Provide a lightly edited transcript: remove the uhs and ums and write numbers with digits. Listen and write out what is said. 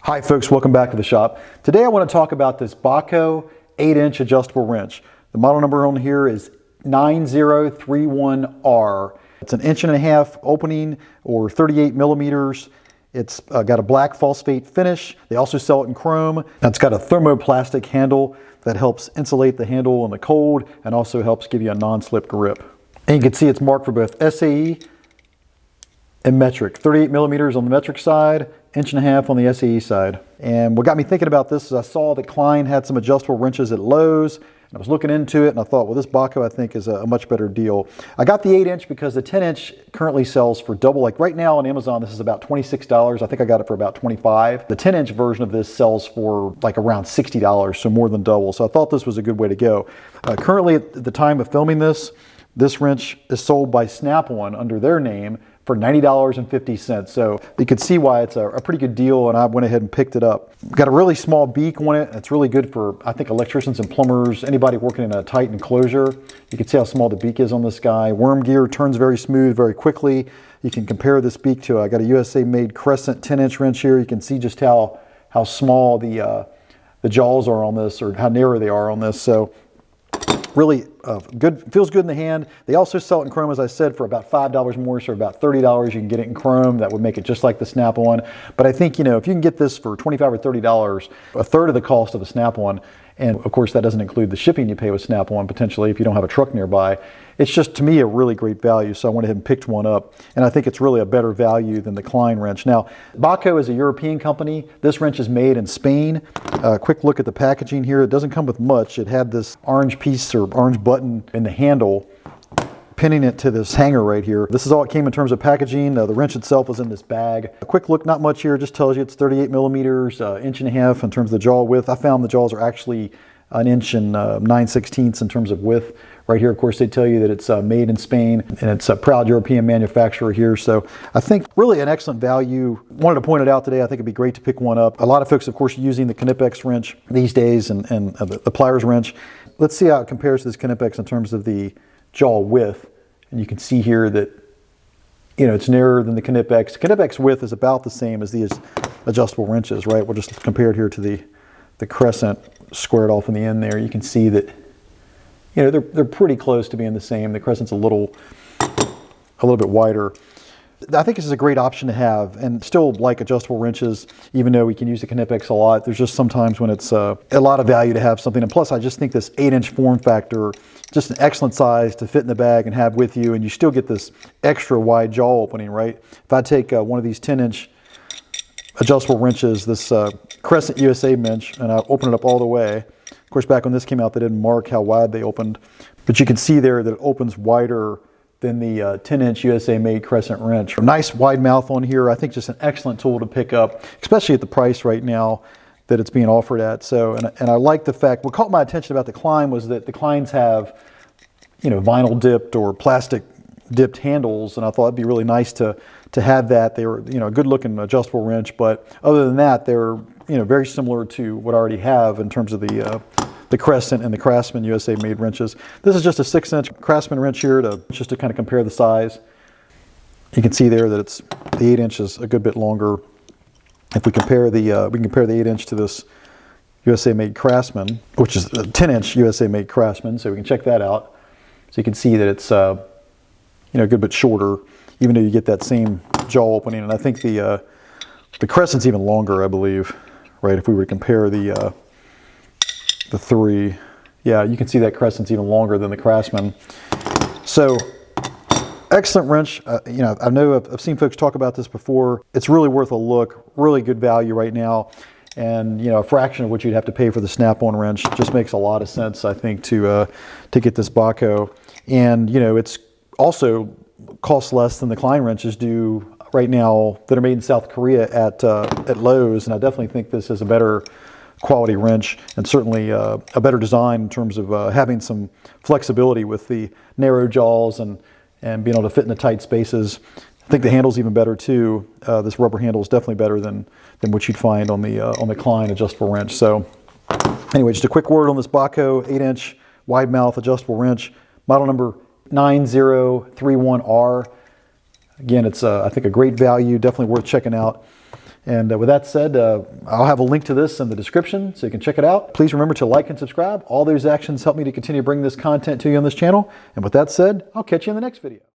Hi folks, welcome back to the shop. Today I want to talk about this Bahco 8-inch adjustable wrench. The model number on here is 9031R. It's an 1.5 inch opening or 38 millimeters. It's got a black phosphate finish. They also sell it in chrome. And it's got a thermoplastic handle that helps insulate the handle in the cold and also helps give you a non-slip grip. And you can see it's marked for both SAE and metric. 38 millimeters on the metric side, 1.5 inch on the SAE side. And what got me thinking about this is I saw that Klein had some adjustable wrenches at Lowe's, and I was looking into it and I thought, well, this Bahco I think is a much better deal. I got the 8-inch because the 10-inch currently sells for double. Like right now on Amazon, this is about $26. I think I got it for about $25. The 10-inch version of this sells for like around $60, so more than double. So I thought this was a good way to go. Currently at the time of filming this wrench is sold by Snap-on under their name for $90.50. So you can see why it's a pretty good deal, and I went ahead and picked it up. Got a really small beak on it. It's really good for, I think, electricians and plumbers, anybody working in a tight enclosure. You can see how small the beak is on this guy. Worm gear turns very smooth, very quickly. You can compare this beak to, I got a USA made Crescent 10-inch wrench here. You can see just how small the jaws are on this, or how narrow they are on this. So really good, feels good in the hand. They also sell it in chrome, as I said, for about $5 more, so about $30 you can get it in chrome. That would make it just like the Snap-on. But I think, you know, if you can get this for $25 or $30, a third of the cost of the Snap-on, and of course that doesn't include the shipping you pay with Snap-on potentially if you don't have a truck nearby. It's just, to me, a really great value, so I went ahead and picked one up, and I think it's really a better value than the Klein wrench. Now, Bahco is a European company. This wrench is made in Spain. Quick look at the packaging here. It doesn't come with much. It had this orange piece or orange button in the handle, pinning it to this hanger right here. This is all it came in terms of packaging. The wrench itself was in this bag. A quick look, not much here, just tells you it's 38 millimeters, 1.5 inches in terms of the jaw width. I found the jaws are actually 1 inch and 9/16 in terms of width. Right here, of course, they tell you that it's made in Spain, and it's a proud European manufacturer here. So I think really an excellent value. Wanted to point it out today. I think it'd be great to pick one up. A lot of folks, of course, are using the Knipex wrench these days and the Pliers wrench. Let's see how it compares to this Knipex in terms of the jaw width. And you can see here that, you know, it's narrower than the Knipex. Knipex width is about the same as these adjustable wrenches, right? We'll just compare it here to the Crescent squared off in the end there. You can see that, you know, they're pretty close to being the same. The Crescent's a little bit wider. I think this is a great option to have, and still like adjustable wrenches, even though we can use the Knipex a lot. There's just sometimes when it's a lot of value to have something. And plus, I just think this 8-inch form factor, just an excellent size to fit in the bag and have with you, and you still get this extra wide jaw opening, right? If I take one of these 10-inch adjustable wrenches, this Crescent USA wrench, and I open it up all the way. Of course, back when this came out, they didn't mark how wide they opened, but you can see there that it opens wider than the 10-inch USA made Crescent wrench. Nice wide mouth on here. I think just an excellent tool to pick up, especially at the price right now that it's being offered at. So, and I like the fact, what caught my attention about the Klein was that the Kleins have, you know, vinyl dipped or plastic dipped handles, and I thought it'd be really nice to have that. They were, you know, a good looking adjustable wrench, but other than that, they're, you know, very similar to what I already have in terms of the Crescent and the Craftsman USA made wrenches. This is just a 6-inch Craftsman wrench here just to kind of compare the size. You can see there that it's the 8-inch is a good bit longer. If we compare the we can compare the 8-inch to this USA made Craftsman, which is a 10-inch USA made Craftsman, so we can check that out. So you can see that it's you know, a good bit shorter, even though you get that same jaw opening. And I think the Crescent's even longer, I believe, right? If we were to compare the three, yeah, you can see that Crescent's even longer than the Craftsman. So excellent wrench. You know, I know I've seen folks talk about this before. It's really worth a look. Really good value right now, and you know, a fraction of what you'd have to pay for the Snap-on wrench. Just makes a lot of sense, I think, to get this Bahco. And you know, it's also costs less than the Klein wrenches do right now that are made in South Korea at Lowe's, and I definitely think this is a better quality wrench, and certainly a better design in terms of having some flexibility with the narrow jaws and being able to fit in the tight spaces. I think the handle's even better too. This rubber handle is definitely better than what you'd find on the Klein adjustable wrench. So anyway, just a quick word on this Bahco 8-inch wide mouth adjustable wrench, model number 9031R. Again, it's I think a great value, definitely worth checking out. And with that said, I'll have a link to this in the description so you can check it out. Please remember to like and subscribe. All those actions help me to continue to bring this content to you on this channel. And with that said, I'll catch you in the next video.